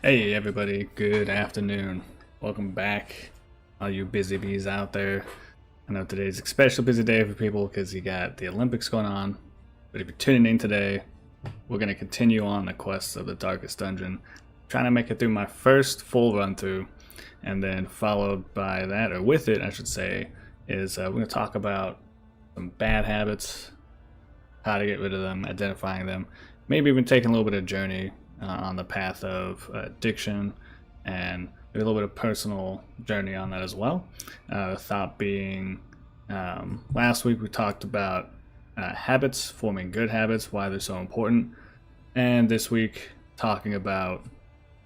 Hey everybody, good afternoon. Welcome back, all you busy bees out there. I know today's a especially busy day for people because you got the Olympics going on. But if you're tuning in today, we're going to continue on the quest of the Darkest Dungeon. Trying to make it through my first full run through. And then followed by that, or with it I should say, is we're going to talk about some bad habits, how to get rid of them, identifying them, maybe even taking a little bit of journey on the path of addiction, and maybe a little bit of personal journey on that as well. The thought being, last week we talked about habits, forming good habits, why they're so important, and this week talking about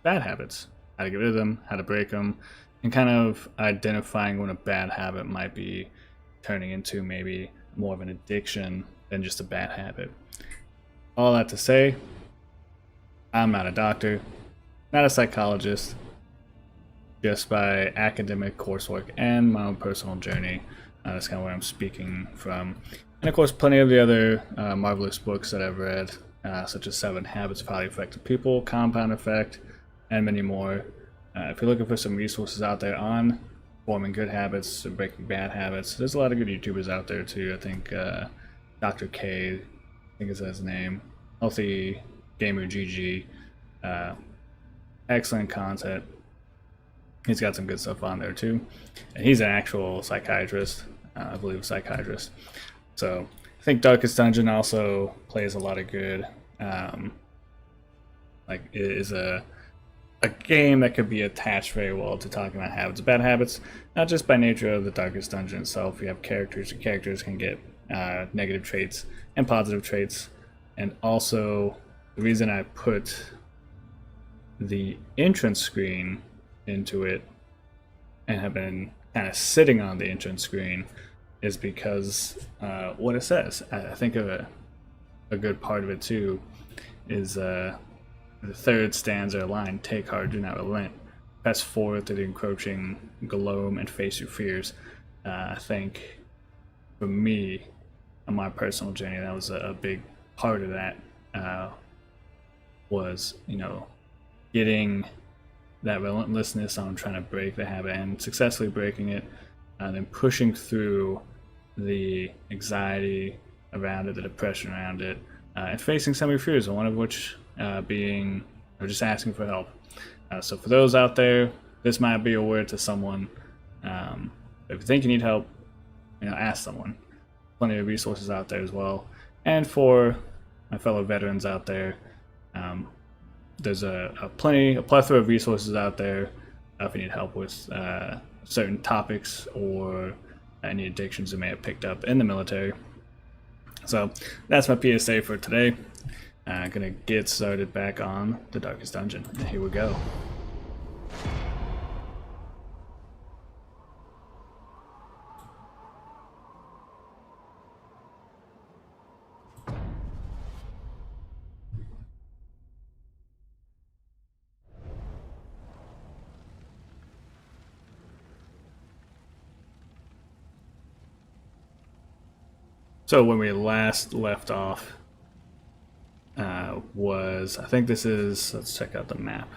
bad habits, how to get rid of them, how to break them, and kind of identifying when a bad habit might be turning into maybe more of an addiction than just a bad habit. All that to say, I'm not a doctor, not a psychologist, just by academic coursework and my own personal journey. That's kind of where I'm speaking from. And of course, plenty of the other marvelous books that I've read, such as 7 Habits of Highly Effective People, Compound Effect, and many more. If you're looking for some resources out there on forming good habits and breaking bad habits, there's a lot of good YouTubers out there too. I think Dr. K, I think is his name, Healthy Gamer GG, excellent content. He's got some good stuff on there too, and he's an actual psychiatrist, I believe a psychiatrist. So I think Darkest Dungeon also plays a lot of good, like it is a game that could be attached very well to talking about habits, bad habits, not just by nature of the Darkest Dungeon itself. You have characters, your characters can get negative traits and positive traits, and also the reason I put the entrance screen into it and have been kind of sitting on the entrance screen is because what it says. I think of a good part of it too is the third stanza line: "Take heart, do not relent. Press forward to the encroaching gloom and face your fears." I think for me, on my personal journey, that was a big part of that. Was, getting that relentlessness on trying to break the habit and successfully breaking it, and then pushing through the anxiety around it, the depression around it, and facing some of your fears, one of which being or just asking for help. So for those out there, this might be a word to someone. If you think you need help, ask someone. Plenty of resources out there as well. And for my fellow veterans out there, there's a plethora of resources out there if you need help with certain topics or any addictions you may have picked up in the military. So that's my PSA for today. Gonna get started back on the Darkest Dungeon. Here we go. So when we last left off was, I think this is, let's check out the map.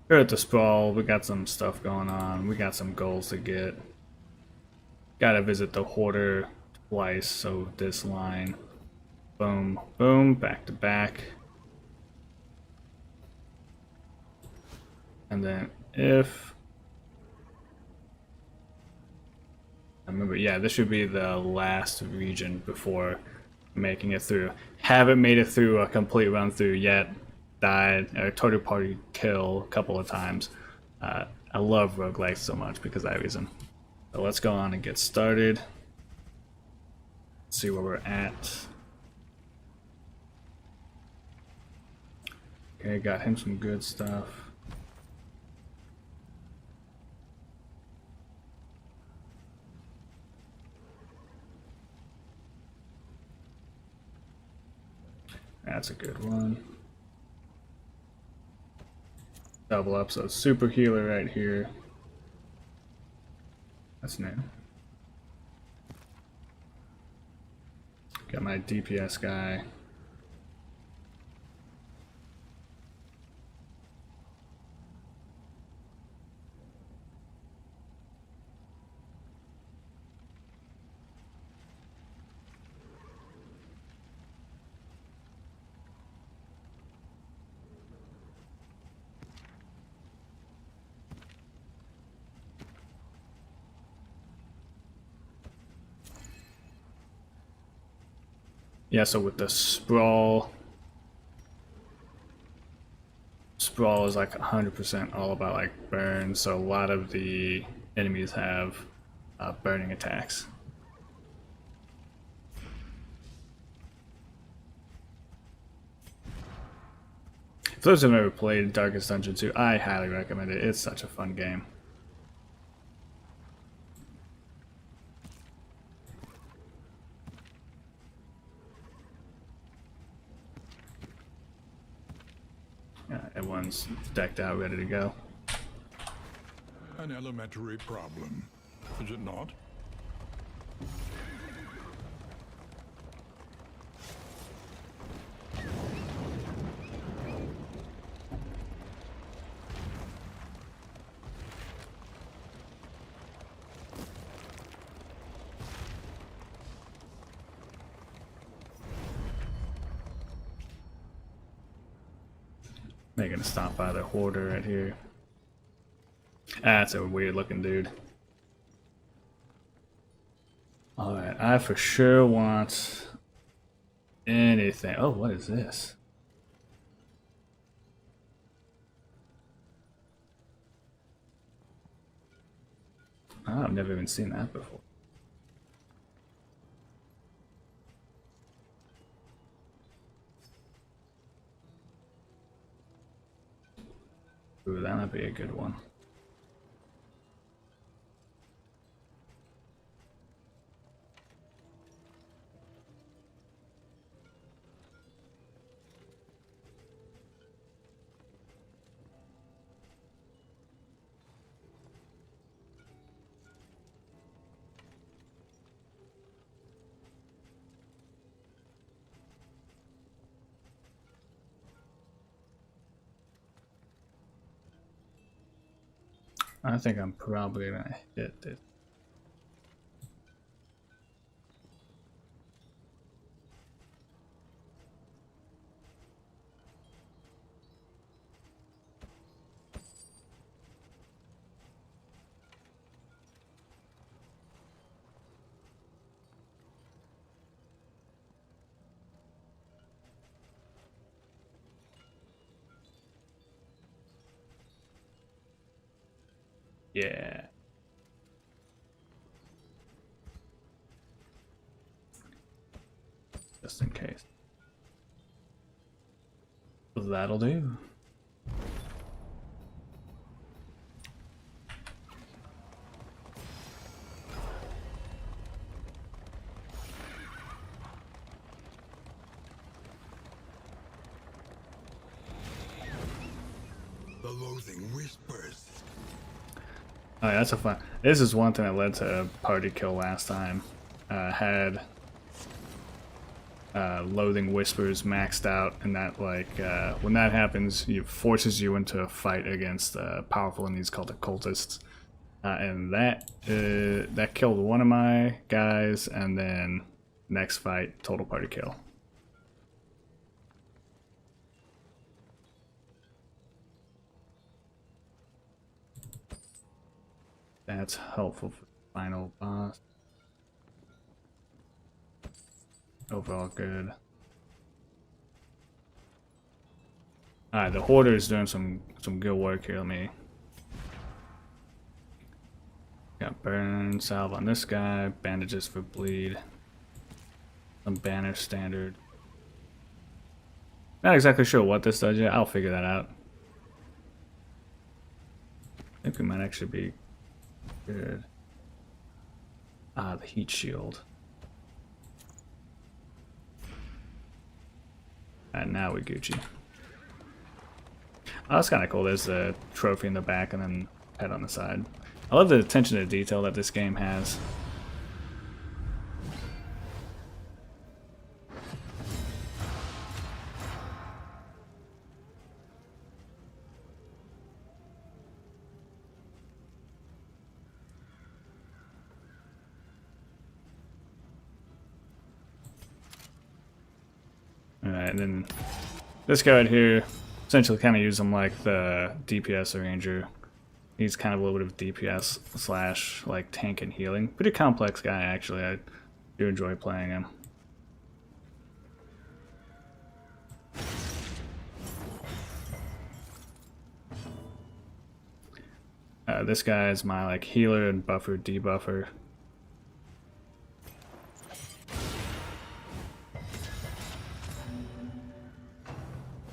Here at the Sprawl, we got some stuff going on. We got some goals to get. Gotta visit the Hoarder twice, so this line, boom, boom, back to back. And then if I remember, yeah, this should be the last region before making it through. Haven't made it through a complete run through yet. Died, or total party kill a couple of times. I love roguelikes so much because of that reason. So let's go on and get started. See where we're at. Okay, got him some good stuff. That's a good one. Double up, so super healer right here. That's new. Got my DPS guy. Yeah, so with the Sprawl, Sprawl is like 100% all about like burn, so a lot of the enemies have burning attacks. For those who have never played Darkest Dungeon 2, I highly recommend it. It's such a fun game. Yeah, everyone's decked out, ready to go. An elementary problem, is it not? They're gonna stop by the hoarder right here. That's a weird looking dude. Alright, I for sure want anything. Oh, what is this? Oh, I've never even seen that before. Ooh, that might be a good one. I think I'm probably gonna hit this. Yeah. Just in case. That'll do. The loathing whispers. Oh, yeah, that's a fun. This is one thing that led to a party kill last time. Had Loathing Whispers maxed out, and that when that happens, it forces you into a fight against powerful enemies called the cultists, and that killed one of my guys, and then next fight, total party kill. That's helpful for the final boss. Overall good. Alright, the Hoarder is doing some good work here. Let me... Got burn salve on this guy, bandages for bleed. Some banner standard. Not exactly sure what this does yet. I'll figure that out. I think we might actually be good. Ah, the heat shield. And now we Gucci. Oh, that's kind of cool. There's a trophy in the back and then head on the side. I love the attention to detail that this game has. Alright, and then this guy right here, essentially kind of use him like the DPS Ranger. He's kind of a little bit of DPS slash like tank and healing. Pretty complex guy actually. I do enjoy playing him. this guy is my like healer and buffer, debuffer.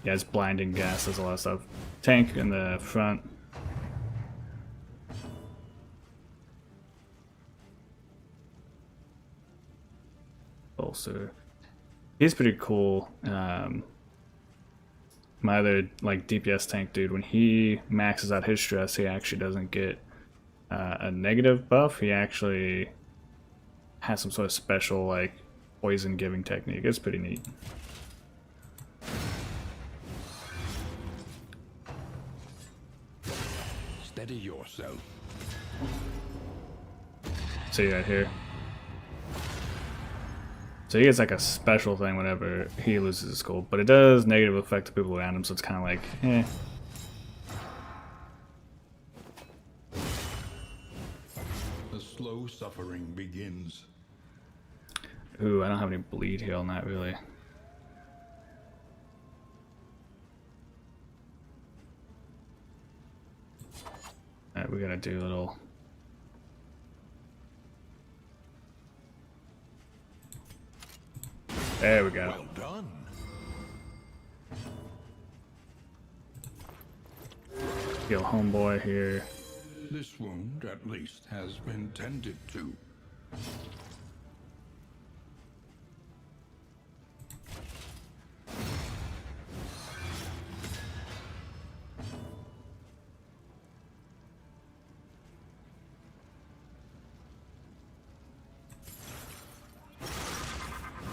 Yeah, it's blinding gas, there's a lot of stuff. Tank in the front. Bolster. He's pretty cool. My other like DPS tank dude, when he maxes out his stress, he actually doesn't get a negative buff. He actually has some sort of special like poison giving technique. It's pretty neat. Steady yourself. See right here. So he gets like a special thing whenever he loses his gold, but it does negative affect the people around him, so it's kind of like, eh. The slow suffering begins. Ooh, I don't have any bleed heal on that really. Alright, we gotta do a little. There we go. Well done. Heal homeboy here. This wound, at least, has been tended to.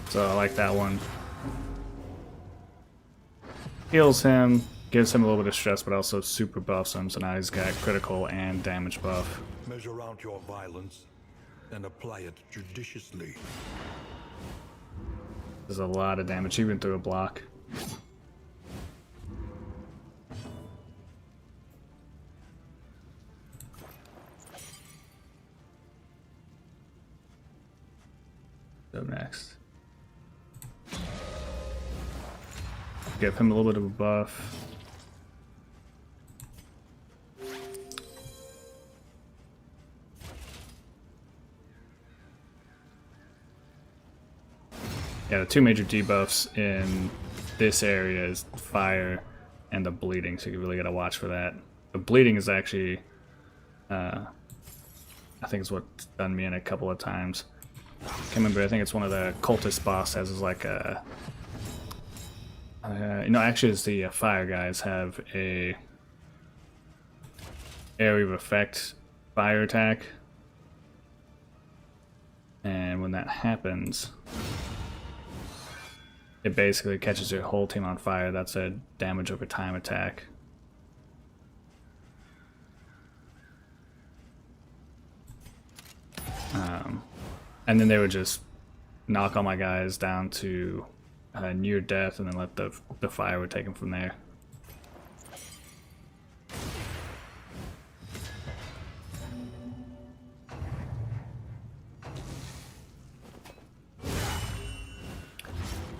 So I like that one. Heals him, gives him a little bit of stress, but also super buffs him, so now he's got critical and damage buff. Measure out your violence and apply it judiciously. There's a lot of damage, even through a block. So next. Give him a little bit of a buff. Yeah, the two major debuffs in this area is fire and the bleeding, so you really gotta watch for that. The bleeding is actually, I think it's what's done me in a couple of times. Can't remember, I think it's one of the cultist boss has is like a... no, actually it's the fire guys have a area of effect fire attack. And when that happens, it basically catches your whole team on fire. That's a damage over time attack. And then they would just knock all my guys down to near death, and then let the fire would take them from there.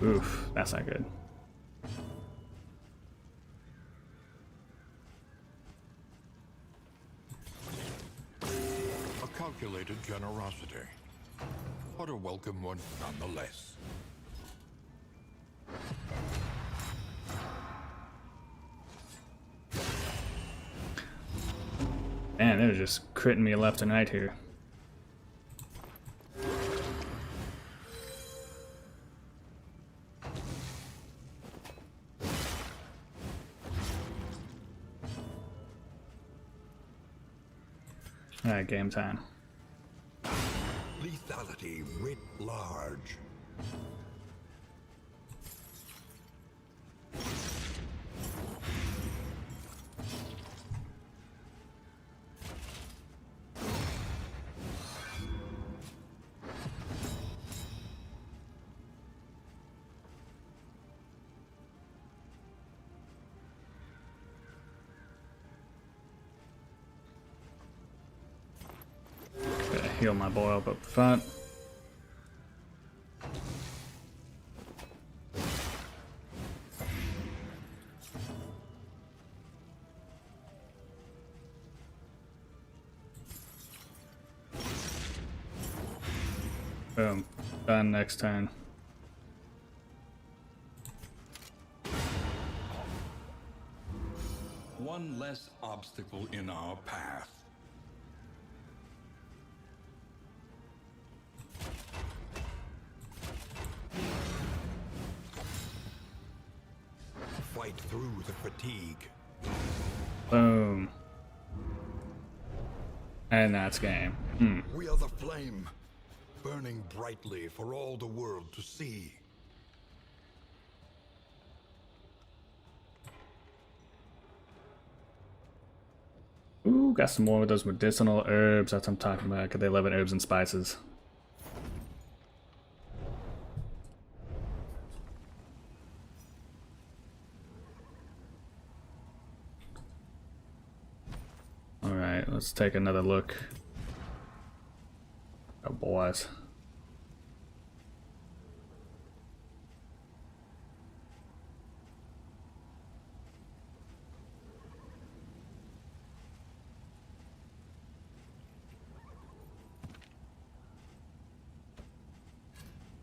Oof, that's not good. A calculated generosity, but a welcome one nonetheless. Man, they're just critting me left and right here. Alright, game time. Lethality writ large. Gotta heal my boy up front. Boom. Done next turn. One less obstacle in our path. Fight through the fatigue. Boom. And that's game. We are the flame, burning brightly for all the world to see. Ooh, got some more of those medicinal herbs. That's what I'm talking about, because they love it, herbs and spices. Alright, let's take another look. Oh, boys.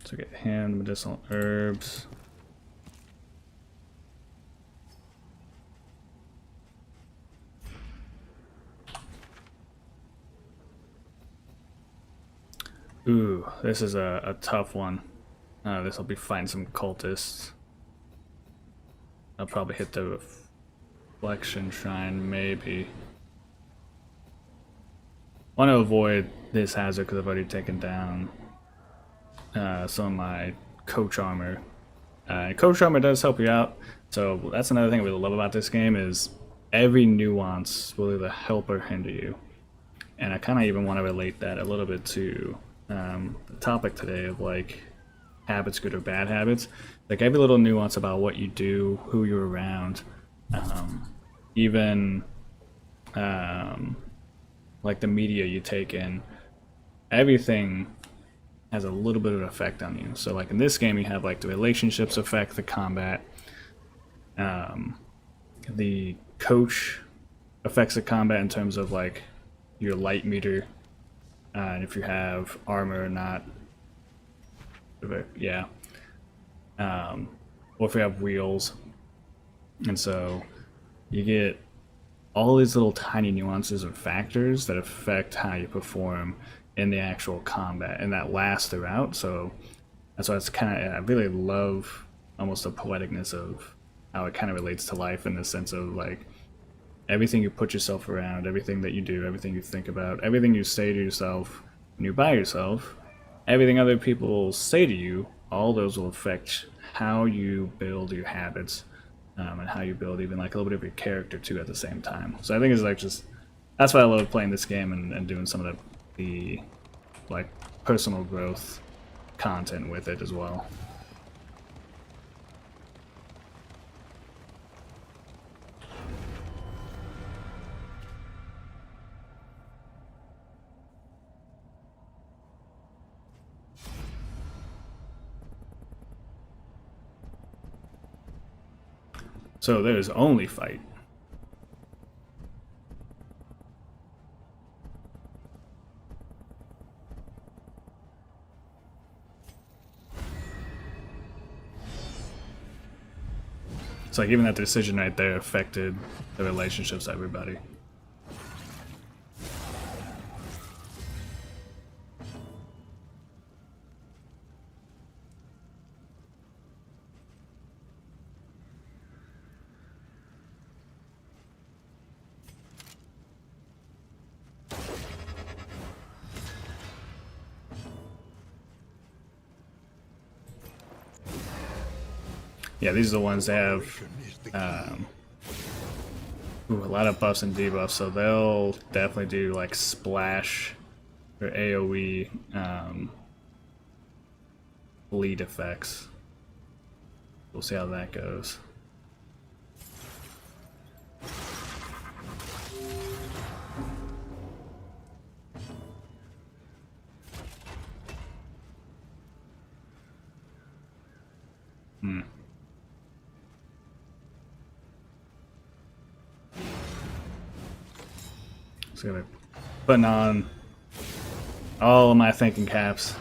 So get him medicinal herbs. Ooh, this is a tough one. This will be fighting some cultists. I'll probably hit the reflection shrine, maybe. Want to avoid this hazard because I've already taken down some of my coach armor. Coach armor does help you out, so that's another thing I really love about this game is every nuance will either help or hinder you. And I kind of even want to relate that a little bit to the topic today of like habits, good or bad habits. Like every little nuance about what you do, who you're around, even like the media you take in, everything has a little bit of an effect on you. So like in this game you have like the relationships affect the combat, the coach affects the combat in terms of like your light meter, and if you have armor or not, yeah, or if you have wheels. And so you get all these little tiny nuances and factors that affect how you perform in the actual combat, and that lasts throughout. So that's why it's kind of, I really love almost the poeticness of how it kind of relates to life in the sense of like everything you put yourself around, everything that you do, everything you think about, everything you say to yourself when you're by yourself, everything other people say to you, all those will affect how you build your habits, and how you build even like a little bit of your character too at the same time. So I think it's like just, that's why I love playing this game and doing some of the like personal growth content with it as well. So there's only fight. It's like even that decision right there affected the relationships of everybody. Yeah, these are the ones that have a lot of buffs and debuffs, so they'll definitely do like splash or AoE bleed effects. We'll see how that goes. So I'm putting on all of my thinking caps.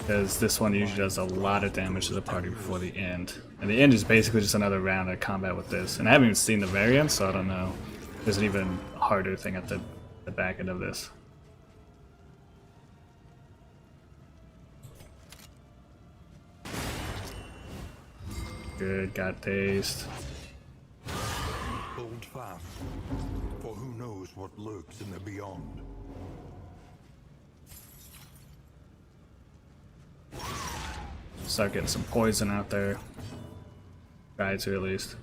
because this one usually does a lot of damage to the party before the end. And the end is basically just another round of combat with this. And I haven't even seen the variant, so I don't know. There's an even harder thing at the back end of this. Good, got dazed. Hold fast, for who knows what lurks in the beyond. Start getting some poison out there. Try to at least.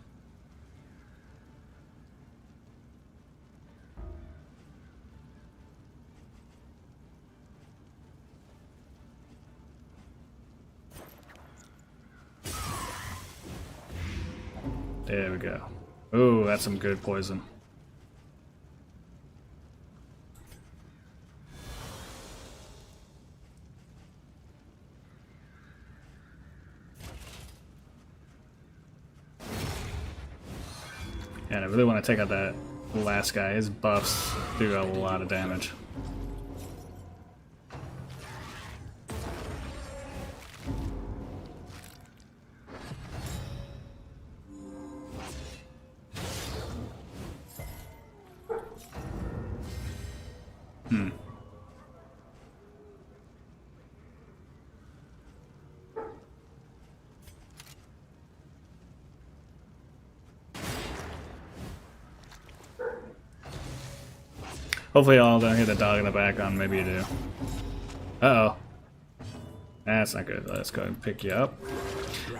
There we go. Ooh, that's some good poison. And I really want to take out that last guy. His buffs do a lot of damage. Hopefully y'all don't hit the dog in the back on. Maybe you do. Uh-oh. That's not good. Let's go and pick you up.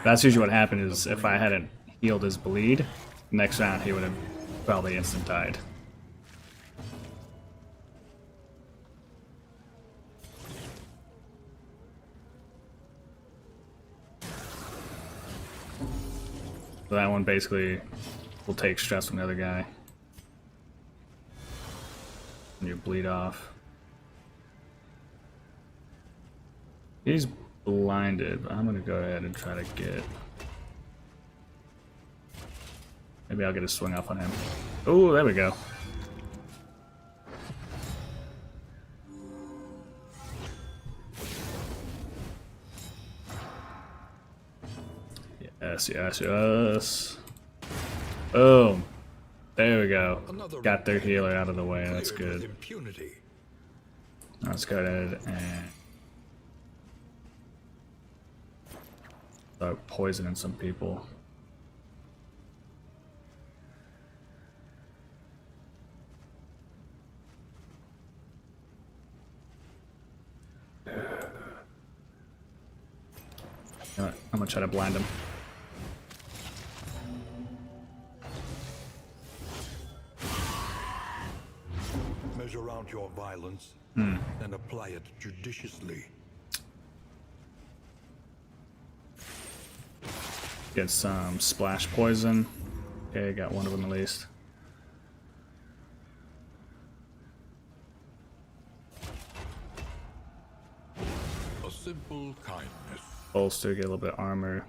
That's usually what happened is if I hadn't healed his bleed, next round he would have probably instant died. So that one basically will take stress from the other guy. And you bleed off. He's blinded, but I'm gonna go ahead and try to get... Maybe I'll get a swing off on him. Oh, there we go. Yes, yes, yes. Boom. There we go. Got their healer out of the way. That's good. Let's go ahead and start poisoning some people. You know what? I'm gonna try to blind him. Measure out your violence and apply it judiciously. Get some splash poison. Okay, got one of them at least. A simple kindness. Bolster, get a little bit of armor.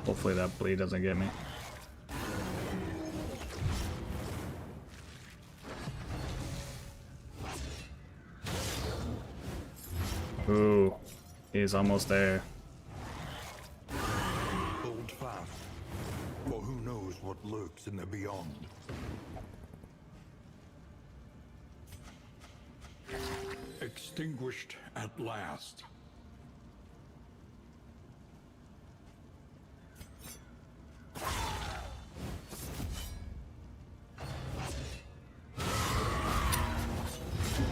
Hopefully that bleed doesn't get me. Ooh, he's almost there. Hold fast, for who knows what lurks in the beyond. Extinguished at last.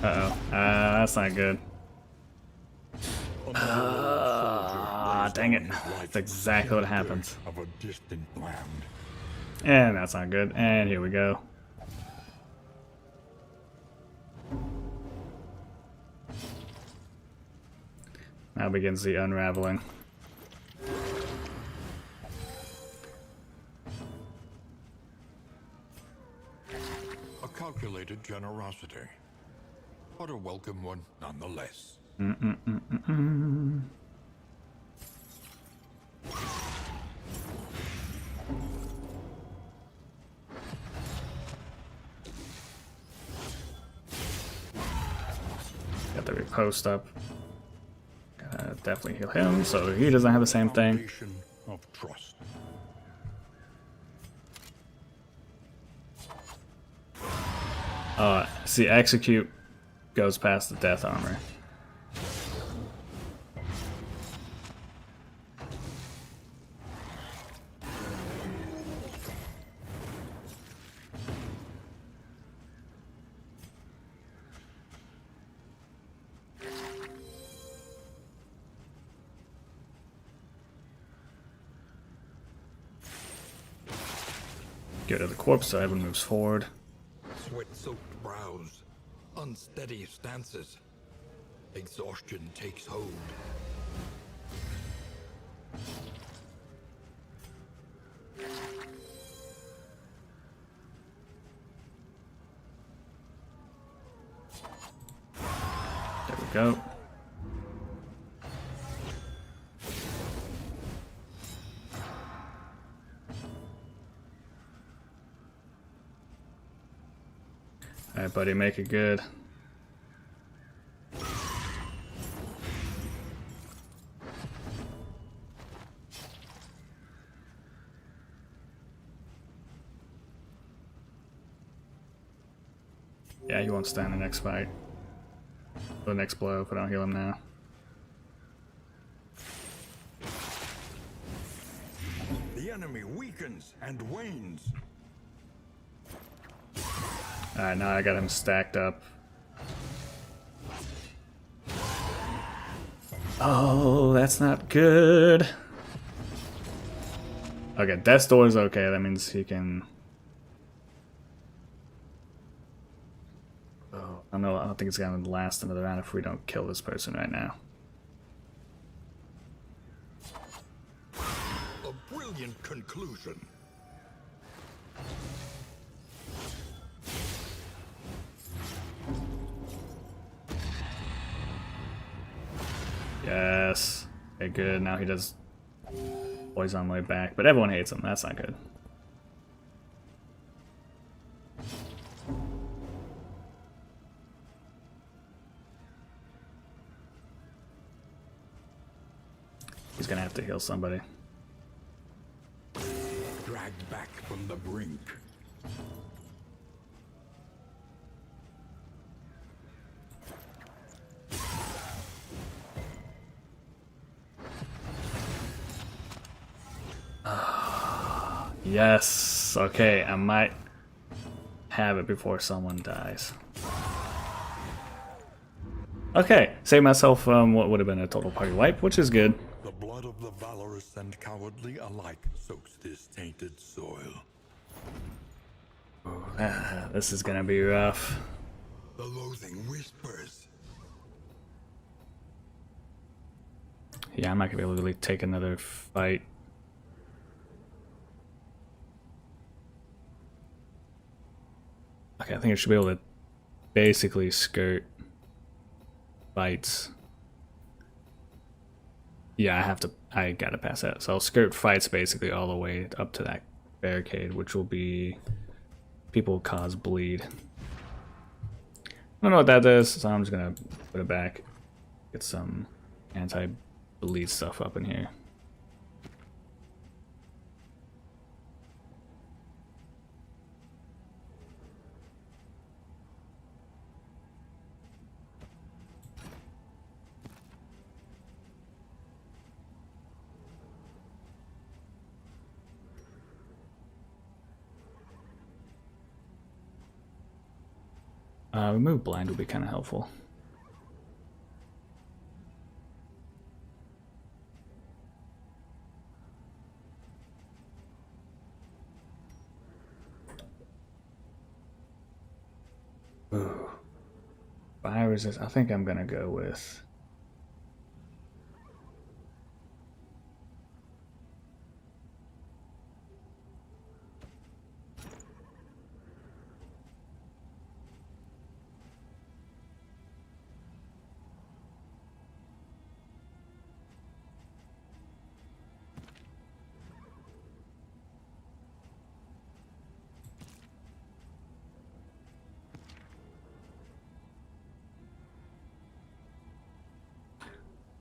Uh-oh. That's not good. Dang it. That's exactly what happens. Of a distant land. And that's not good. And here we go. Now begins the unraveling. A calculated generosity, but a welcome one nonetheless. Got the riposte up. Gotta definitely heal him, so he doesn't have the same thing. Foundation of trust. See, execute goes past the death armor. Get rid of the corpse so everyone moves forward. Sweat-soaked brows, unsteady stances. Exhaustion takes hold. There we go. Alright, buddy, make it good. Yeah, he won't stand the next fight. The next blow if I don't heal him now. The enemy weakens and wanes. Alright, now I got him stacked up. Oh, that's not good. Okay, Death's Door is okay. That means he can... Oh, I don't think it's gonna last another round if we don't kill this person right now. A brilliant conclusion. Yes. Okay, good. Now he does poison on the way back, but everyone hates him. That's not good. He's gonna have to heal somebody. Dragged back from the brink. Yes. Okay, I might have it before someone dies. Okay, save myself what would have been a total party wipe, which is good. The blood of the valorous and cowardly alike soaks this tainted soil. This is gonna be rough. The loathing whispers. Yeah, I'm not gonna be able to really take another fight. Okay, I think I should be able to basically skirt fights. Yeah, I gotta pass that. So I'll skirt fights basically all the way up to that barricade, which will be people cause bleed. I don't know what that does, so I'm just gonna put it back. Get some anti-bleed stuff up in here. Remove blind would be kind of helpful. Ooh. Fire resist. I think I'm gonna go with.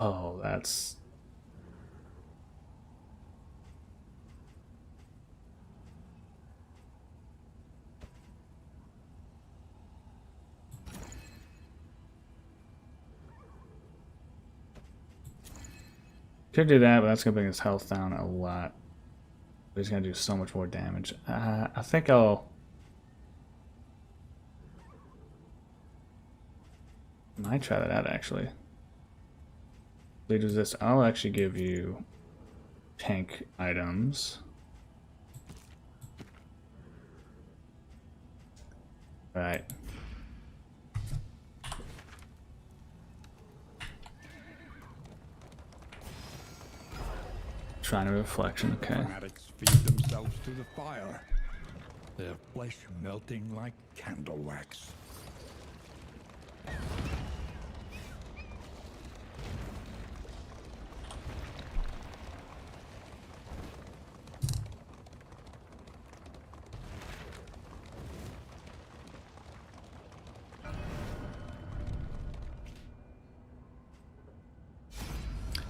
Oh, that's... Could do that, but that's gonna bring his health down a lot. But he's gonna do so much more damage. I think I'll... Might try that out, actually. Lead resist. I'll actually give you tank items. Right. Shrine of Reflection, okay. Fanatics feed themselves to the fire, their flesh melting like candle wax.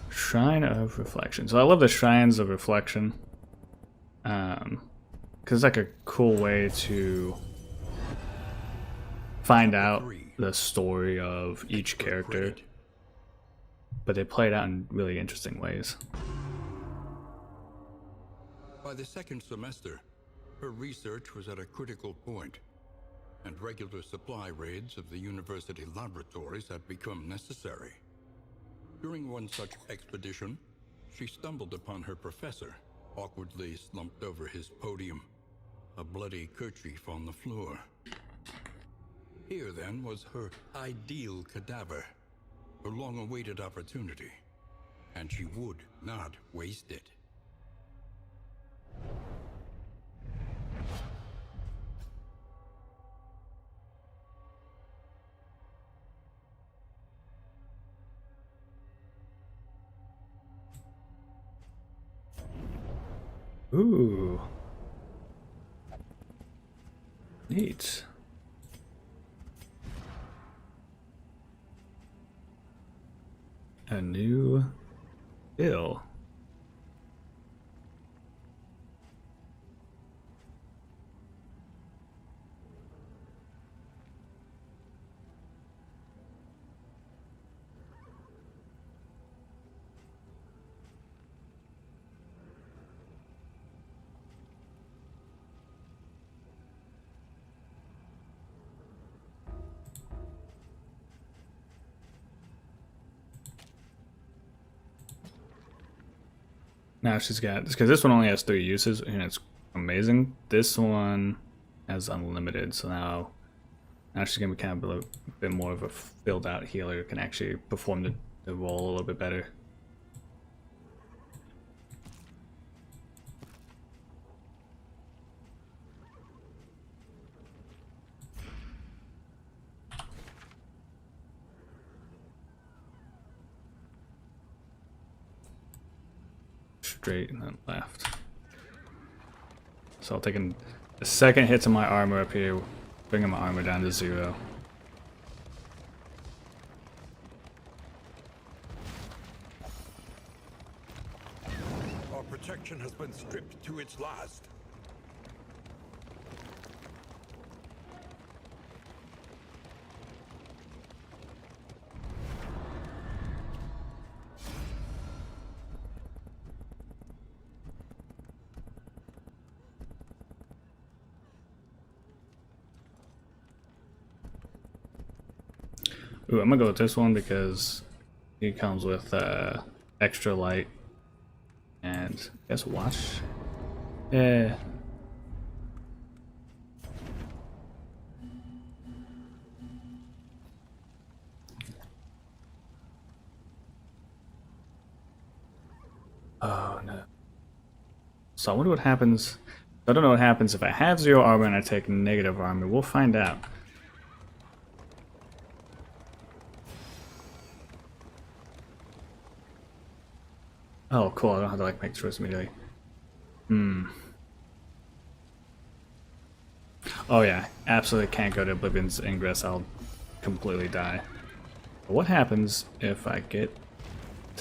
Shrine of Reflection. So I love the Shrines of Reflection. Because it's like a cool way to find out the story of each character. But they play it out in really interesting ways. By the second semester, her research was at a critical point, and regular supply raids of the university laboratories had become necessary. During one such expedition, she stumbled upon her professor, awkwardly slumped over his podium, a bloody kerchief on the floor. Here, then, was her ideal cadaver, her long-awaited opportunity, and she would not waste it. Ooh. Neat. A new bill. Now she's got, because this one only has 3 uses and it's amazing. This one has unlimited, so now she's gonna be kind of a bit more of a filled out healer who can actually perform the role a little bit better. Straight and then left. So I'll take a second hit to my armor up here, bringing my armor down to 0. Our protection has been stripped to its last. Ooh, I'm gonna go with this one because it comes with extra light and I guess watch. Yeah. Oh no. So I wonder what happens. I don't know what happens if I have 0 armor and I take negative armor. We'll find out. Oh, cool. I don't have to like make choice immediately. Oh yeah, absolutely can't go to Oblivion's Ingress. I'll completely die. But what happens if I get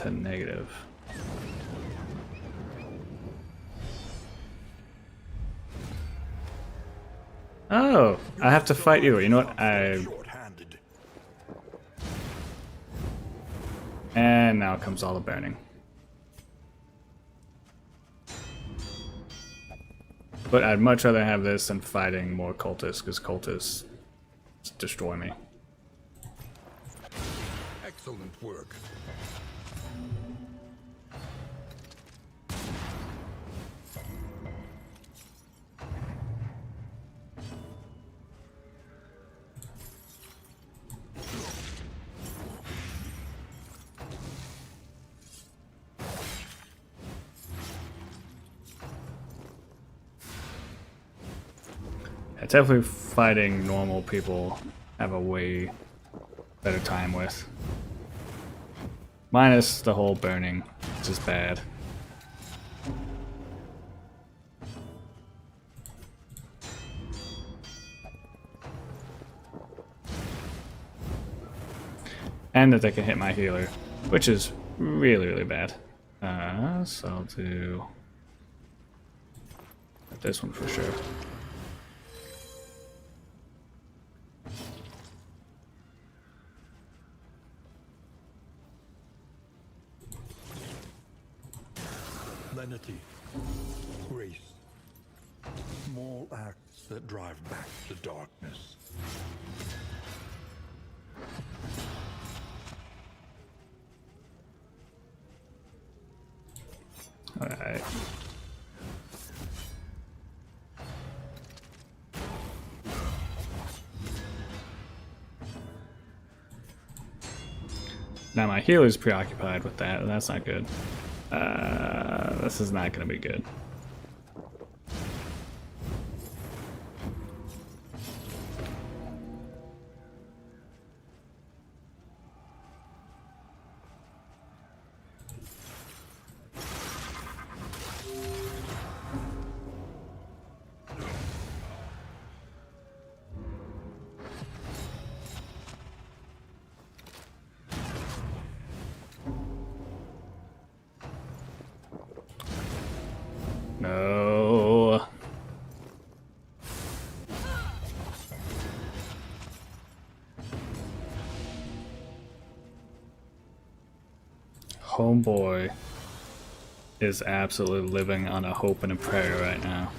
to negative. Oh, I have to fight you. You know what? And now comes all the burning. But I'd much rather have this than fighting more cultists, because cultists destroy me. Excellent work. Definitely fighting normal people have a way better time with. Minus the whole burning, which is bad. And that they can hit my healer, which is really, really bad. So I'll do this one for sure. Lenity, grace, small acts that drive back the darkness. All right. Now my healer's preoccupied with that, and that's not good. This is not going to be good. No. Homeboy is absolutely living on a hope and a prayer right now.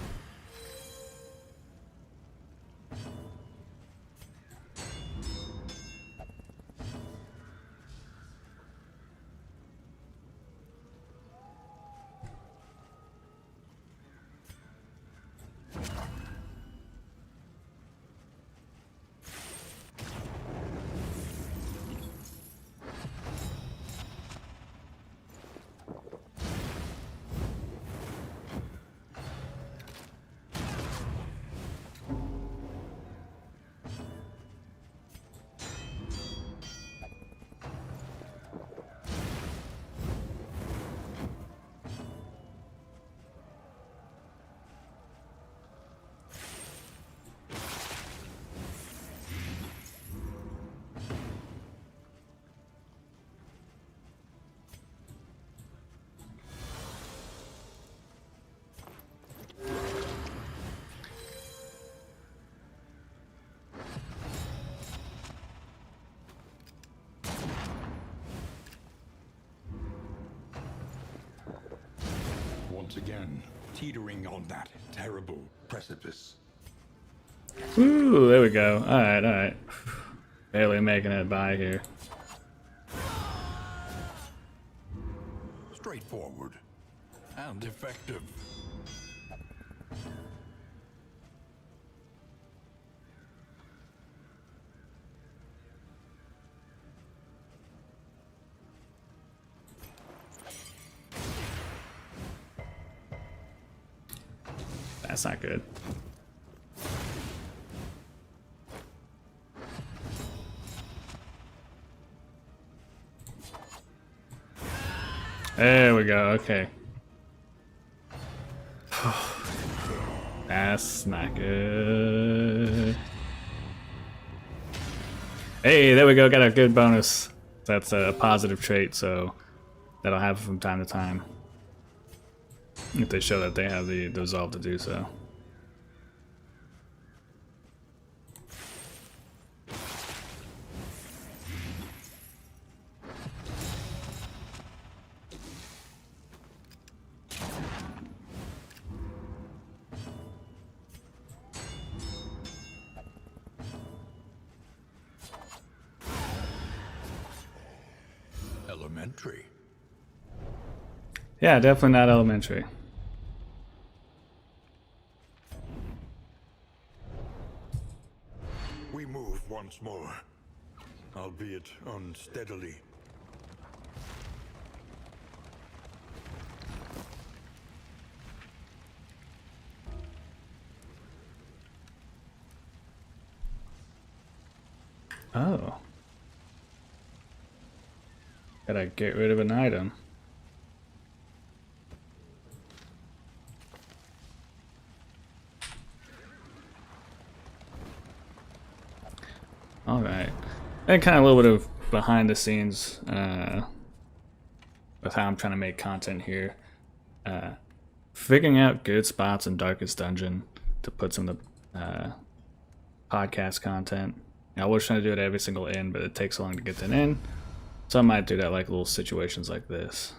Once again, teetering on that terrible precipice. Ooh, there we go. Alright, alright. Barely making it by here. Straightforward and effective. That's not good. There we go, okay. That's not good. Hey, there we go, got a good bonus. That's a positive trait, so that'll happen from time to time if they show that they have the resolve to do so. Elementary. Yeah, definitely not elementary. We move once more, albeit unsteadily. Oh. Gotta get rid of an item. Alright. And kind of a little bit of behind the scenes with how I'm trying to make content here. Figuring out good spots in Darkest Dungeon to put some of the podcast content. I was trying to do it every single end, but it takes so long to get that in. So I might do that like little situations like this.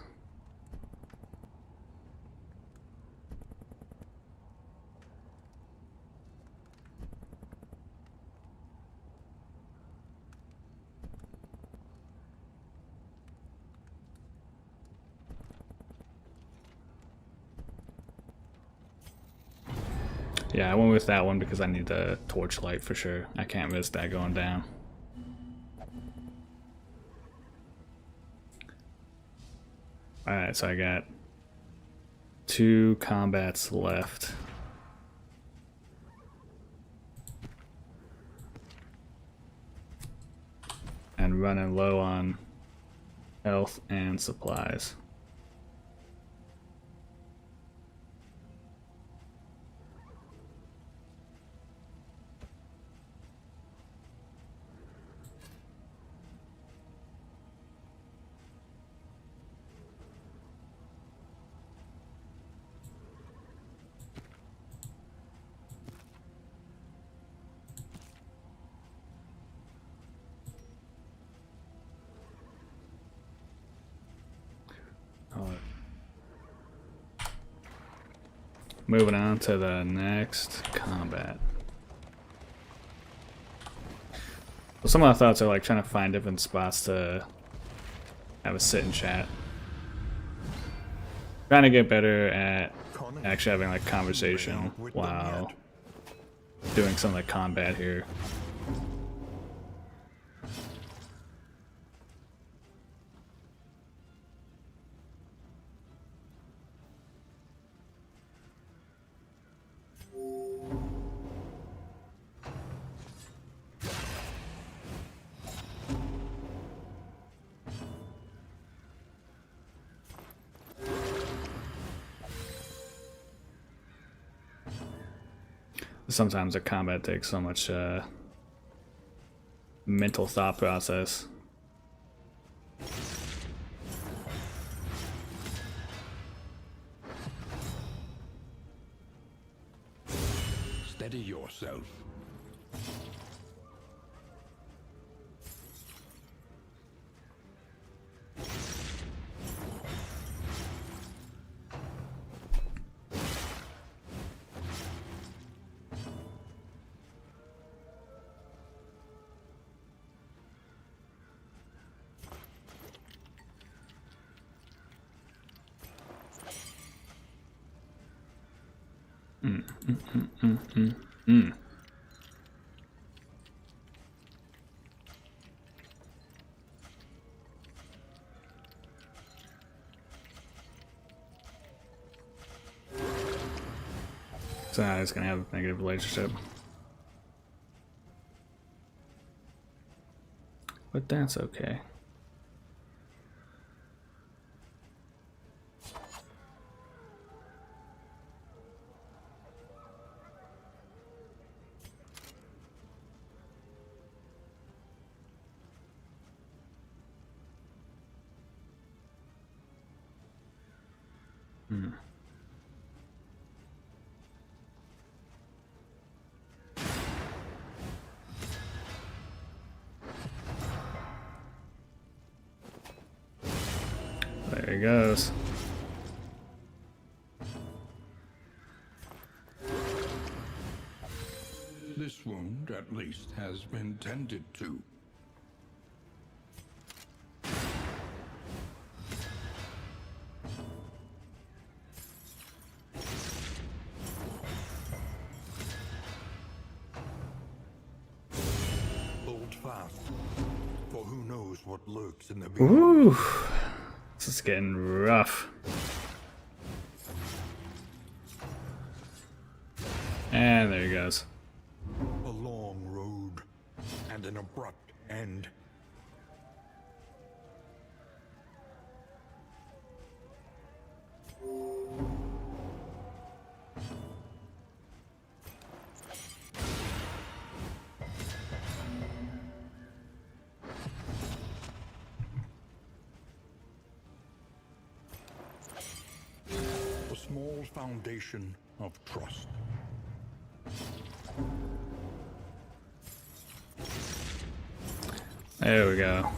Yeah, I went with that one because I need the torchlight for sure. I can't miss that going down. Alright, so I got 2 combats left. And running low on health and supplies. Moving on to the next combat. Well, some of my thoughts are like trying to find different spots to have a sit and chat. Trying to get better at actually having like conversation while doing some of the combat here. Sometimes the combat takes so much mental thought process. Steady yourself. So now it's gonna have a negative relationship. But that's okay. There he goes. This wound, at least, has been tended to. Hold fast, for who knows what lurks in the Ooh, beyond. this is getting rough. And there he goes. A long road and an abrupt end. A small foundation of trust. There we go.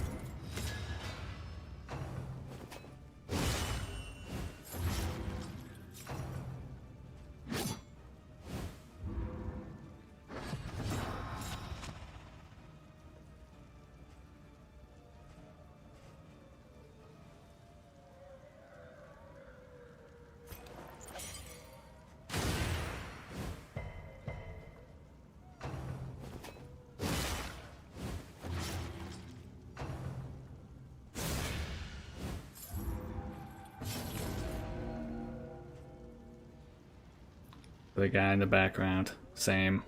The guy in the background, same.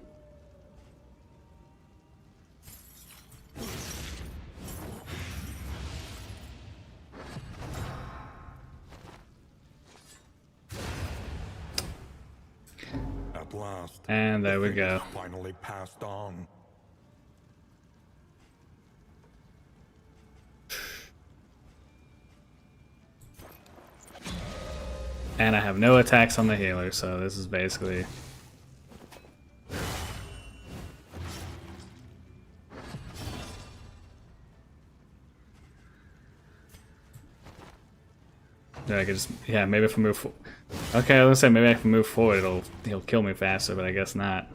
At last. And there we the go. things Finally passed on. And I have no attacks on the healer, so this is basically... Yeah, I could just... Yeah, maybe if I move... Okay, I was gonna say maybe if I move forward he'll kill me faster, but I guess not.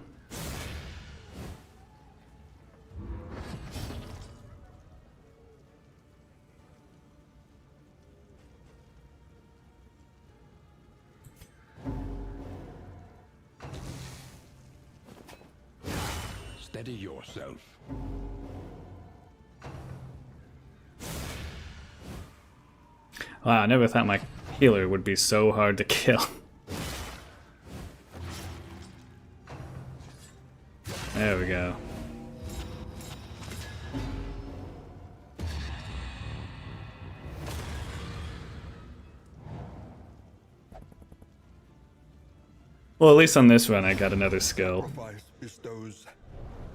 Steady yourself. Wow, I never thought my healer would be so hard to kill. There we go. Well, at least on this run I got another skill. Sacrifice bestows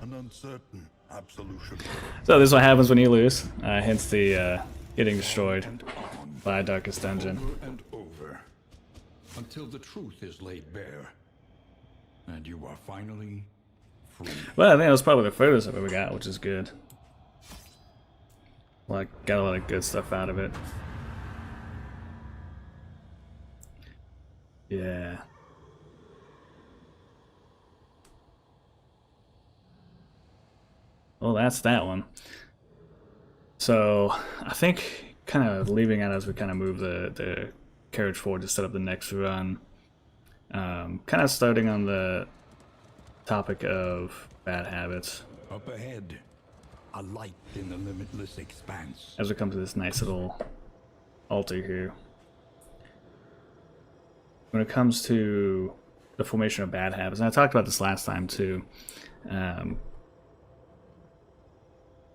an uncertain absolution. So this is what happens when you lose, hence the getting destroyed And on, by Darkest Dungeon. over and over, until the truth is laid bare, and you are finally free. Well, I think that was probably the furthest I've ever got, which is good. Like, got a lot of good stuff out of it. Yeah. Well, that's that one. So, I think kind of leaving out as we kind of move the carriage forward to set up the next run. Kind of starting on the topic of bad habits. Up ahead, a light in the limitless expanse. As we come to this nice little altar here. When it comes to the formation of bad habits, and I talked about this last time too,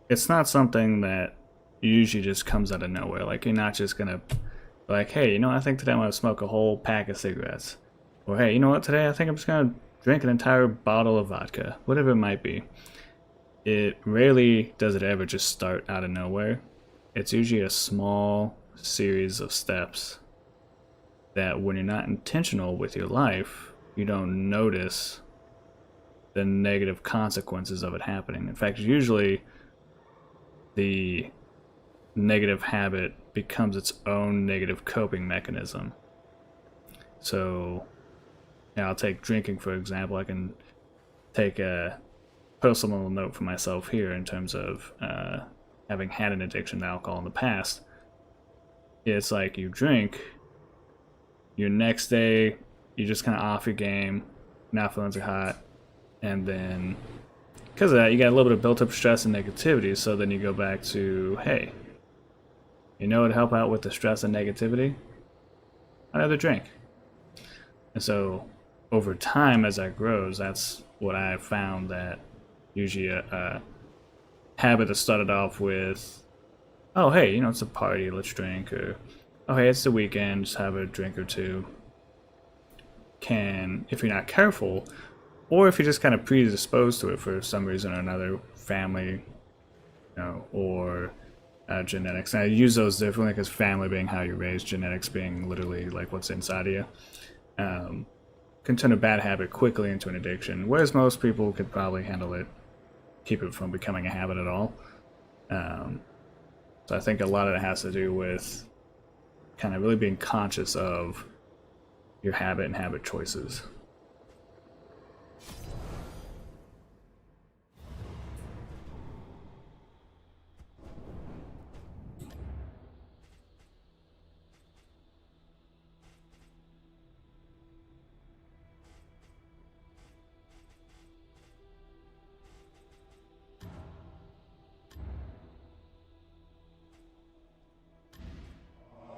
it's not something that usually just comes out of nowhere. Like, you're not just gonna be like, hey, you know, I think today I'm gonna smoke a whole pack of cigarettes. Or hey, you know what, today I think I'm just gonna drink an entire bottle of vodka. Whatever it might be. It rarely does it ever just start out of nowhere. It's usually a small series of steps that when you're not intentional with your life, you don't notice the negative consequences of it happening. In fact, usually the negative habit becomes its own negative coping mechanism. So, I'll take drinking for example. I can take a personal note for myself here in terms of having had an addiction to alcohol in the past. It's like you drink, your next day, you're just kind of off your game, not feeling too hot, and then because of that, you got a little bit of built-up stress and negativity. So then you go back to, hey, you know what would help out with the stress and negativity? Another drink. And so over time, as that grows, that's what I found, that usually a habit that started off with, oh hey, it's a party, let's drink, or oh hey, it's the weekend, just have a drink or two, can, if you're not careful, or if you're just kind of predisposed to it for some reason or another, family, or genetics. And I use those differently because family being how you're raised, genetics being literally like what's inside of you, can turn a bad habit quickly into an addiction, whereas most people could probably handle it, keep it from becoming a habit at all. So I think a lot of it has to do with kind of really being conscious of your habit and habit choices.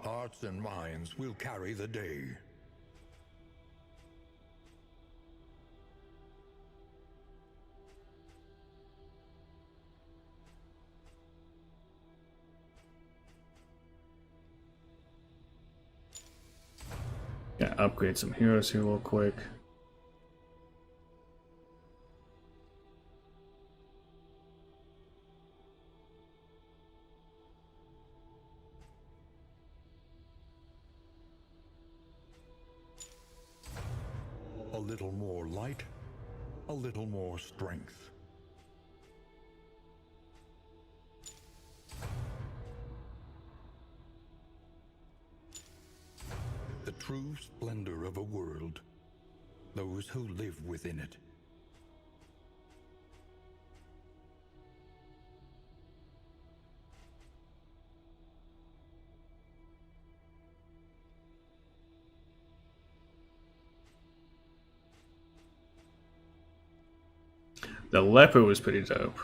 Hearts and minds will carry the day. Gonna upgrade some heroes here real quick. A little more light, a little more strength. The true splendor of a world, those who live within it. The leper was pretty dope.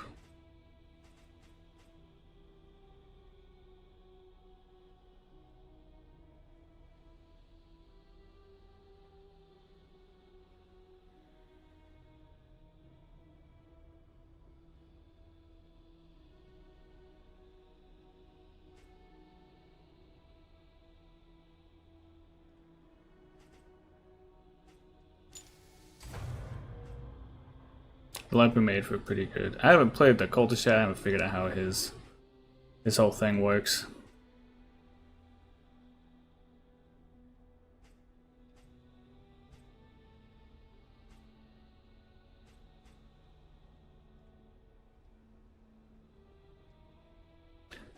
The leper made for pretty good. I haven't played the cultist yet. I haven't figured out how his whole thing works.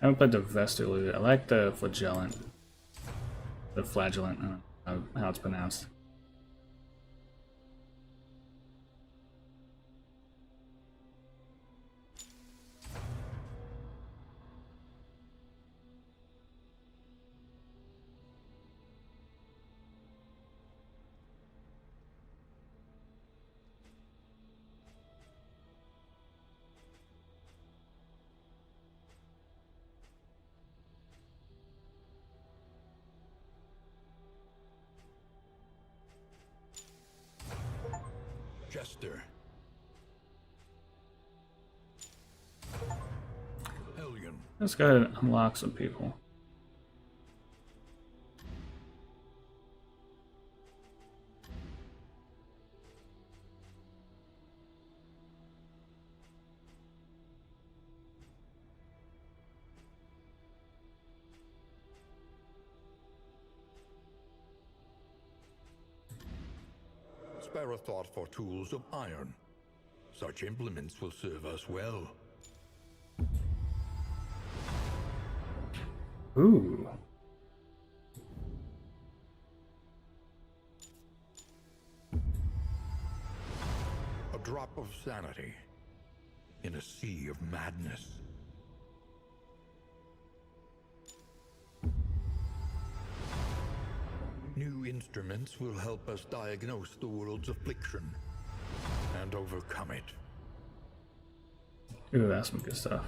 I haven't played the Vestal. I like the Flagellant. The Flagellant, I don't know how it's pronounced. Jester. Hellion. Let's go ahead and unlock some people. spare a thought for tools of iron. Such implements will serve us well. Ooh. A drop of sanity in a sea of madness. New instruments will help us diagnose the world's affliction and overcome it. Ooh, that's some good stuff.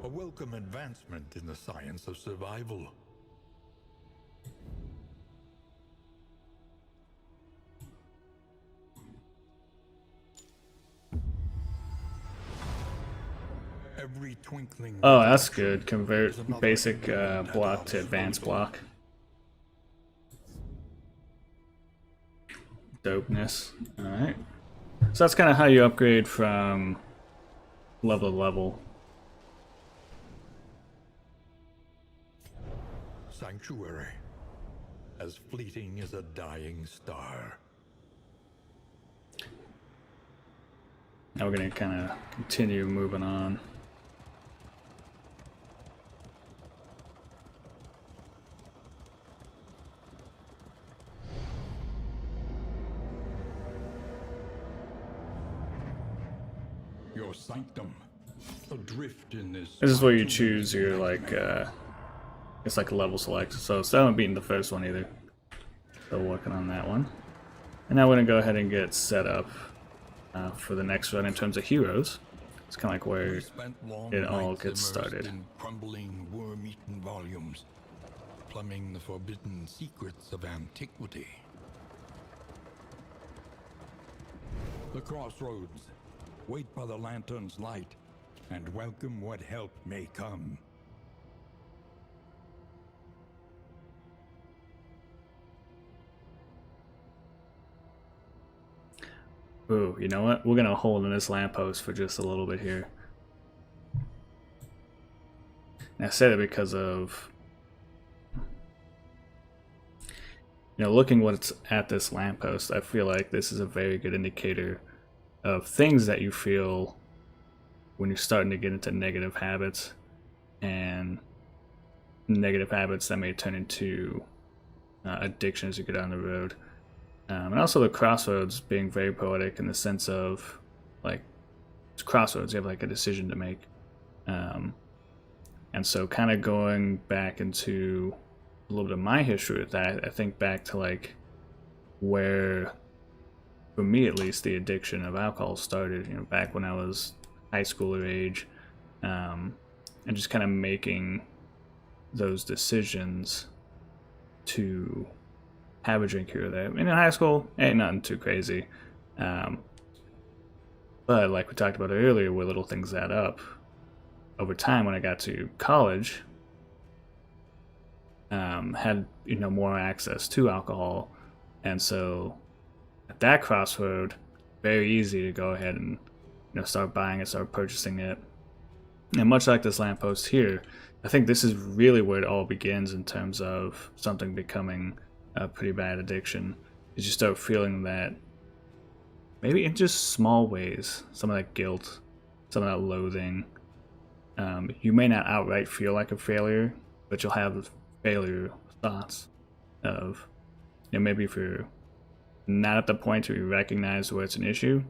A welcome advancement in the science of survival. Every twinkling. Oh, that's good. Convert basic block to advanced block. Dopeness. Alright. So that's kind of how you upgrade from level to level. Sanctuary, as fleeting as a dying star. Now we're going to kind of continue moving on. Your sanctum, adrift in this. This is where you choose your, like, it's like a level select. So still haven't beaten the first one either. Still working on that one. And now we're going to go ahead and get set up for the next run in terms of heroes. It's kind of like where it all gets started. In crumbling, worm-eaten volumes, plumbing the forbidden secrets of antiquity. The crossroads. Wait by the lantern's light, and welcome what help may come. Ooh, you know what? We're gonna hold in this lamppost for just a little bit here. And I said it because of, you know, looking what's at this lamppost, I feel like this is a very good indicator of things that you feel when you're starting to get into negative habits, and negative habits that may turn into addiction as you go down the road. And also the crossroads being very poetic in the sense of, like, it's crossroads, you have like a decision to make. And so kind of going back into a little bit of my history with that, I think back to like where, for me at least, the addiction of alcohol started, you know, back when I was high schooler age, and just kind of making those decisions to have a drink here or there. I mean, in high school, ain't nothing too crazy. But like we talked about earlier, where little things add up. Over time, when I got to college, had, you know, more access to alcohol, and so at that crossroad, very easy to go ahead and, you know, start buying it, start purchasing it. And much like this lamppost here, I think this is really where it all begins in terms of something becoming a pretty bad addiction. Is you start feeling that, maybe in just small ways, some of that guilt, some of that loathing. You may not outright feel like a failure, but you'll have failure thoughts of, you know, maybe if you're not at the point where you recognize where it's an issue,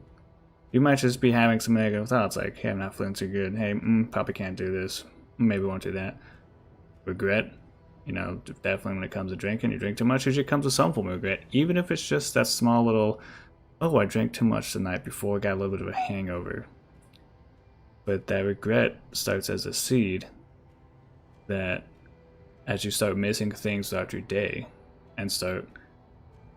you might just be having some negative thoughts like, hey, I'm not feeling too good, hey, probably can't do this, maybe won't do that. Regret, you know, definitely when it comes to drinking, you drink too much, usually comes with some form of regret, even if it's just that small little, oh, I drank too much the night before, got a little bit of a hangover. But that regret starts as a seed that, as you start missing things throughout your day and start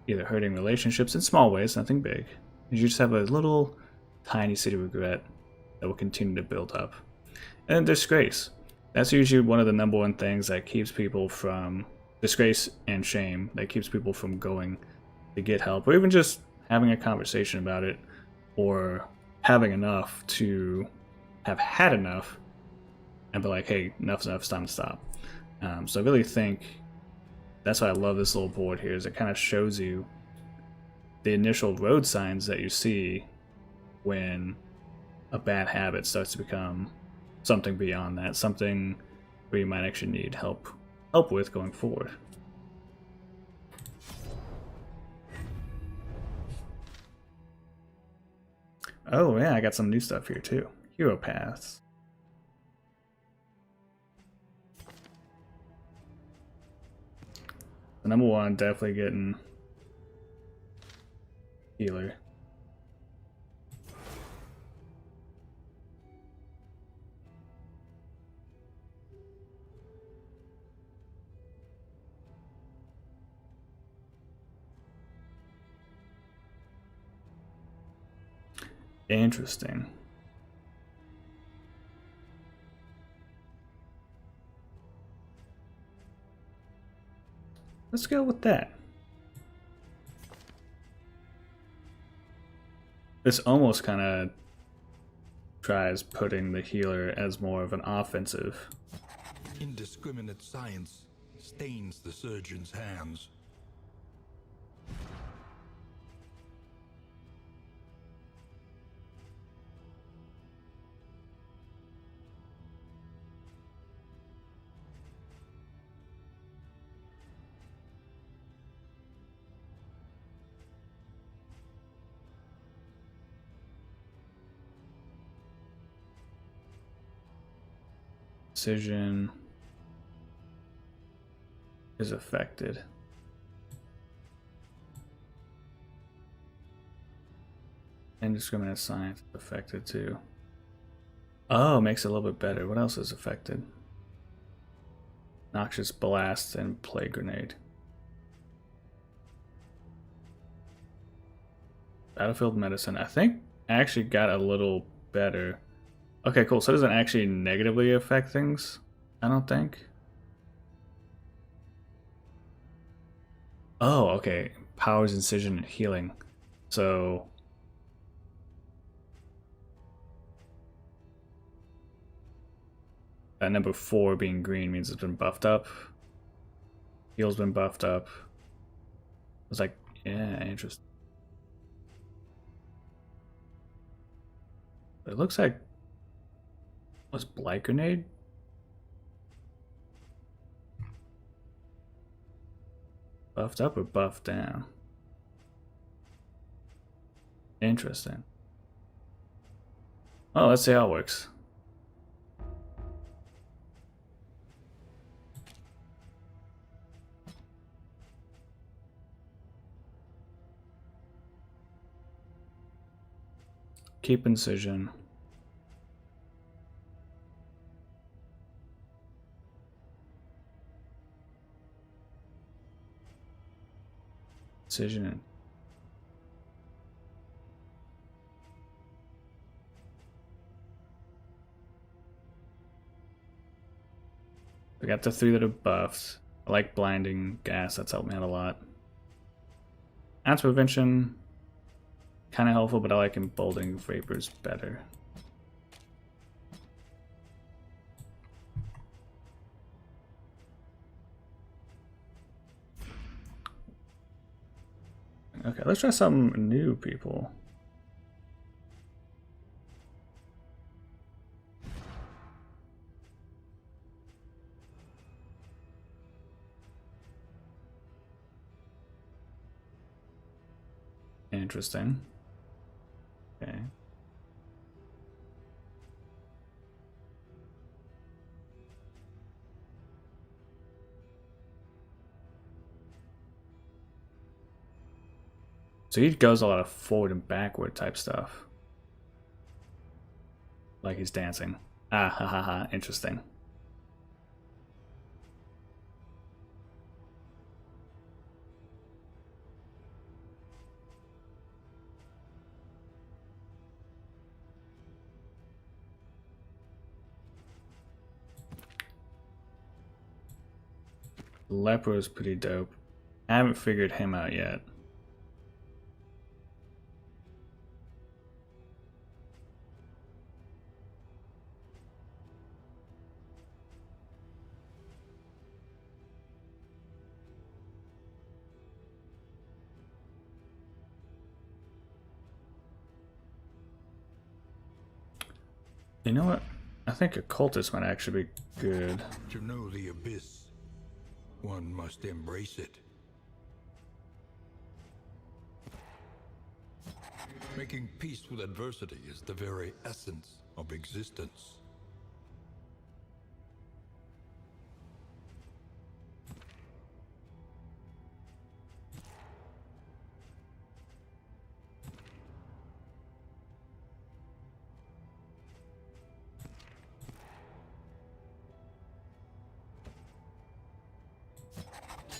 either hurting relationships in small ways, nothing big, you just have a little tiny seed of regret that will continue to build up. And then disgrace. That's usually one of the number one things that keeps people from, disgrace and shame, that keeps people from going to get help, or even just having a conversation about it, or having enough to have had enough and be like, hey, enough's enough, it's time to stop. So I really think That's why I love this little board here, is it kind of shows you the initial road signs that you see when a bad habit starts to become something beyond that, something where you might actually need help with going forward. Oh yeah, I got some new stuff here too. Hero paths. So number one, definitely getting healer. Interesting. Let's go with that. This almost kind of tries putting the healer as more of an offensive. Indiscriminate science stains the surgeon's hands. Precision is affected. Indiscriminate science is affected too. Oh, makes it a little bit better. What else is affected? Noxious blast and plague grenade. Battlefield medicine. I think actually got a little better. Okay, cool. So it doesn't actually negatively affect things, I don't think. Oh, okay. Powers, incision, and healing. So that number 4 being green means it's been buffed up. Heal's been buffed up. It's like, yeah, interesting. It looks like, was Blight Grenade? Buffed up or buffed down? Interesting. Oh, let's see how it works. Keep incision. Incision. We got the 3 that are buffed. I like blinding gas, that's helped me out a lot. Ants prevention, kind of helpful, but I like emboldening vapors better. Okay, let's try some new people. Interesting. Okay. So he goes a lot of forward and backward type stuff. Like he's dancing. Ah, ha ha ha, interesting. Leper is pretty dope. I haven't figured him out yet. You know what? I think occultist might actually be good. To know the abyss, one must embrace it. Making peace with adversity is the very essence of existence.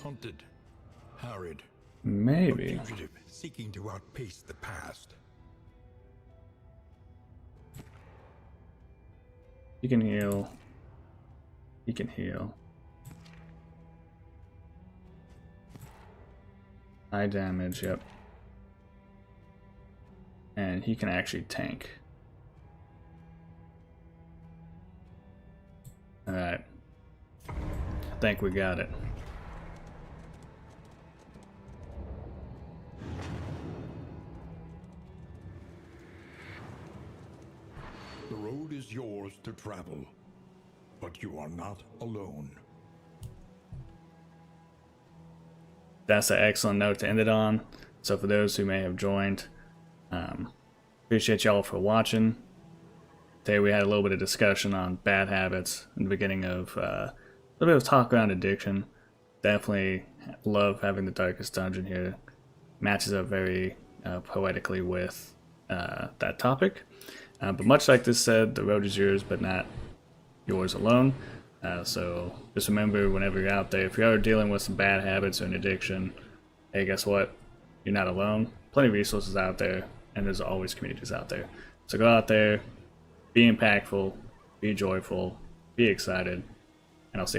Hunted, harried, Maybe. fugitive, seeking to outpace the past. He can heal. He can heal. High damage, yep. And he can actually tank. Alright. I think we got it. The road is yours to travel, but you are not alone. That's an excellent note to end it on. So for those who may have joined, appreciate y'all for watching. Today we had a little bit of discussion on bad habits in the beginning of a little bit of talk around addiction. Definitely love having the Darkest Dungeon here. Matches up very poetically with that topic. But much like this said, the road is yours, but not yours alone. So just remember, whenever you're out there, if you're dealing with some bad habits or an addiction, hey, guess what? You're not alone. Plenty of resources out there, and there's always communities out there. So go out there, be impactful, be joyful, be excited, and I'll see you